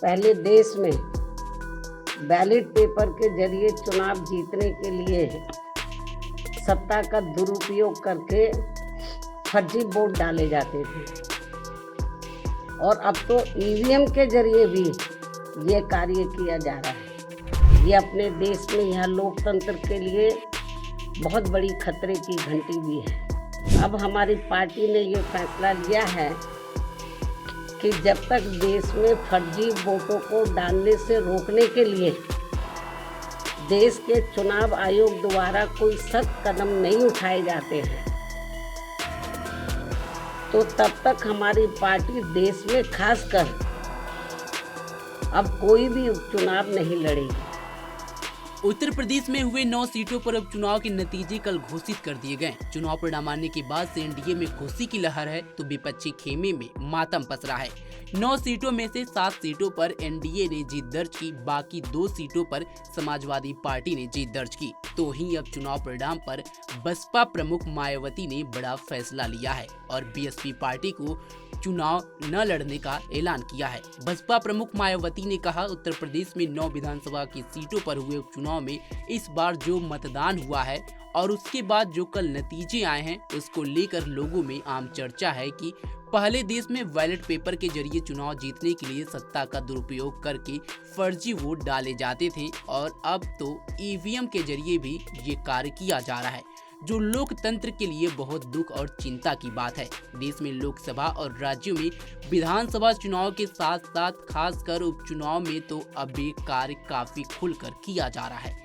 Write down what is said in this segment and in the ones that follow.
पहले देश में बैलेट पेपर के जरिए चुनाव जीतने के लिए सत्ता का दुरुपयोग करके फर्जी वोट डाले जाते थे और अब तो ईवीएम के जरिए भी ये कार्य किया जा रहा है। ये अपने देश में यह लोकतंत्र के लिए बहुत बड़ी खतरे की घंटी भी है। अब हमारी पार्टी ने ये फैसला लिया है कि जब तक देश में फर्जी वोटों को डालने से रोकने के लिए देश के चुनाव आयोग द्वारा कोई सख्त कदम नहीं उठाए जाते हैं, तो तब तक हमारी पार्टी देश में खासकर अब कोई भी उपचुनाव नहीं लड़ेगी। उत्तर प्रदेश में हुए 9 सीटों पर उपचुनाव के नतीजे कल घोषित कर दिए गए। चुनाव परिणाम आने के बाद से एनडीए में खुशी की लहर है तो विपक्षी खेमे में मातम पसरा है। 9 सीटों में से 7 सीटों पर एनडीए ने जीत दर्ज की, बाकी 2 सीटों पर समाजवादी पार्टी ने जीत दर्ज की। तो ही अब चुनाव परिणाम पर बसपा प्रमुख मायावती ने बड़ा फैसला लिया है और बीएसपी पार्टी को चुनाव न लड़ने का ऐलान किया है। बसपा प्रमुख मायावती ने कहा, उत्तर प्रदेश में 9 विधानसभा की सीटों पर हुए उपचुनाव में इस बार जो मतदान हुआ है और उसके बाद जो कल नतीजे आए हैं उसको लेकर लोगों में आम चर्चा है कि पहले देश में बैलेट पेपर के जरिए चुनाव जीतने के लिए सत्ता का दुरुपयोग करके फर्जी वोट डाले जाते थे और अब तो ईवीएम के जरिए भी ये कार्य किया जा रहा है, जो लोकतंत्र के लिए बहुत दुख और चिंता की बात है। देश में लोकसभा और राज्यों में विधानसभा चुनाव के साथ साथ खासकर उपचुनाव में तो अब ये कार्य काफी खुलकर किया जा रहा है।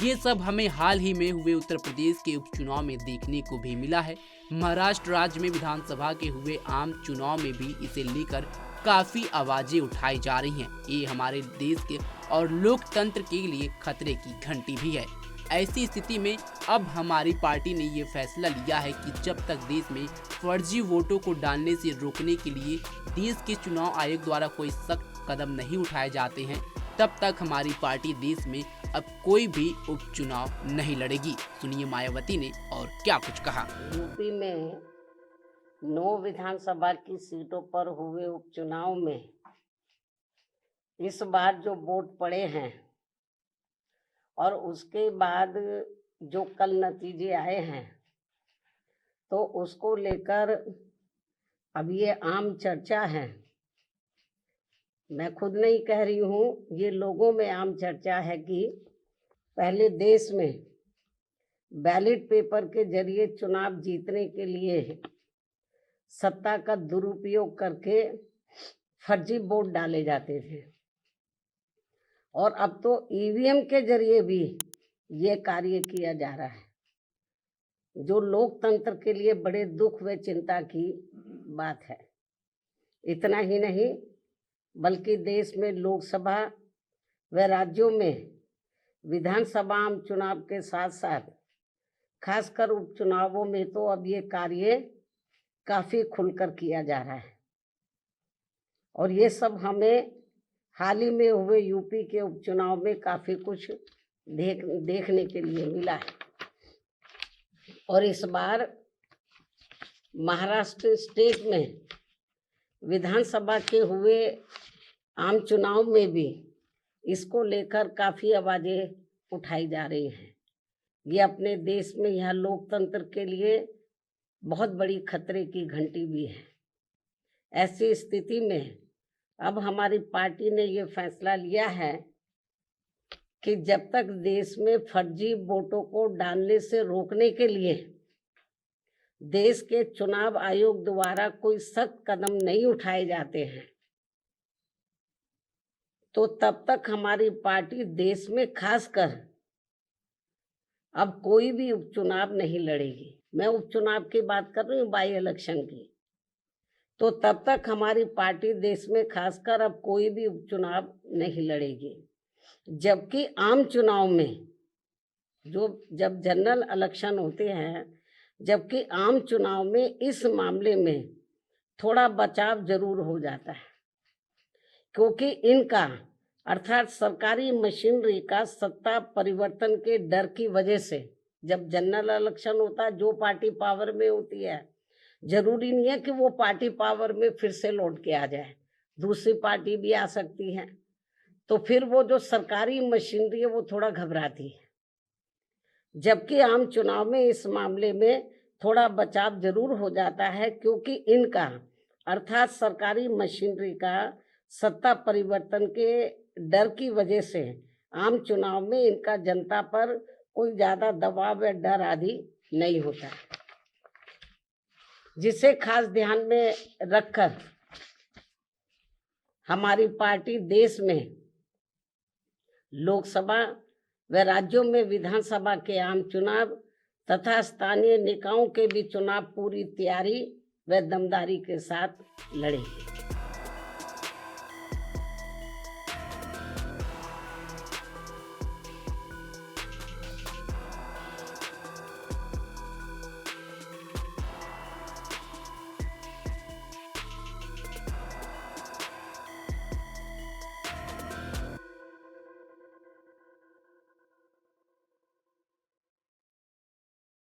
ये सब हमें हाल ही में हुए उत्तर प्रदेश के उपचुनाव में देखने को भी मिला है। महाराष्ट्र राज्य में विधानसभा के हुए आम चुनाव में भी इसे लेकर काफी आवाजें उठाई जा रही हैं। ये हमारे देश के और लोकतंत्र के लिए खतरे की घंटी भी है। ऐसी स्थिति में अब हमारी पार्टी ने ये फैसला लिया है कि जब तक देश में फर्जी वोटों को डालने से रोकने के लिए देश के चुनाव आयोग द्वारा कोई सख्त कदम नहीं उठाए जाते हैं, तब तक हमारी पार्टी देश में अब कोई भी उपचुनाव नहीं लड़ेगी। सुनिए मायावती ने और क्या कुछ कहा। यूपी में 9 विधानसभा की सीटों पर हुए उपचुनाव में इस बार जो वोट पड़े हैं और उसके बाद जो कल नतीजे आए हैं, तो उसको लेकर अब ये आम चर्चा है। मैं खुद नहीं कह रही हूँ, ये लोगों में आम चर्चा है कि पहले देश में बैलेट पेपर के जरिए चुनाव जीतने के लिए सत्ता का दुरुपयोग करके फर्जी वोट डाले जाते थे और अब तो ईवीएम के जरिए भी ये कार्य किया जा रहा है, जो लोकतंत्र के लिए बड़े दुख व चिंता की बात है। इतना ही नहीं बल्कि देश में लोकसभा व राज्यों में विधानसभा आम चुनाव के साथ साथ खासकर उपचुनावों में तो अब ये कार्य काफी खुलकर किया जा रहा है और ये सब हमें हाल ही में हुए यूपी के उपचुनाव में काफी कुछ देखने के लिए मिला है। और इस बार महाराष्ट्र स्टेट में विधानसभा के हुए आम चुनाव में भी इसको लेकर काफी आवाजें उठाई जा रही हैं। ये अपने देश में यह लोकतंत्र के लिए बहुत बड़ी खतरे की घंटी भी है। ऐसी स्थिति में अब हमारी पार्टी ने ये फैसला लिया है कि जब तक देश में फर्जी वोटों को डालने से रोकने के लिए देश के चुनाव आयोग द्वारा कोई सख्त कदम नहीं उठाए जाते हैं, तो तब तक हमारी पार्टी देश में खासकर अब कोई भी उपचुनाव नहीं लड़ेगी। मैं उपचुनाव की बात कर रही हूँ, बाई इलेक्शन की। तो तब तक हमारी पार्टी देश में खासकर अब कोई भी उपचुनाव नहीं लड़ेगी। जबकि आम चुनाव में जब जनरल इलेक्शन होते हैं, जबकि आम चुनाव में इस मामले में थोड़ा बचाव जरूर हो जाता है, क्योंकि इनका अर्थात सरकारी मशीनरी का सत्ता परिवर्तन के डर की वजह से जब जनरल इलेक्शन होता है, जो पार्टी पावर में होती है जरूरी नहीं है कि वो पार्टी पावर में फिर से लौट के आ जाए। दूसरी पार्टी भी आ सकती है, तो फिर वो जो सरकारी मशीनरी है वो थोड़ा घबराती है। जबकि आम चुनाव में इस मामले में थोड़ा बचाव जरूर हो जाता है, क्योंकि इनका अर्थात सरकारी मशीनरी का सत्ता परिवर्तन के डर की वजह से आम चुनाव में इनका जनता पर कोई ज्यादा दबाव या डर आदि नहीं होता है, जिसे खास ध्यान में रखकर हमारी पार्टी देश में लोकसभा व राज्यों में विधानसभा के आम चुनाव तथा स्थानीय निकायों के भी चुनाव पूरी तैयारी व दमदारी के साथ लड़ेगी।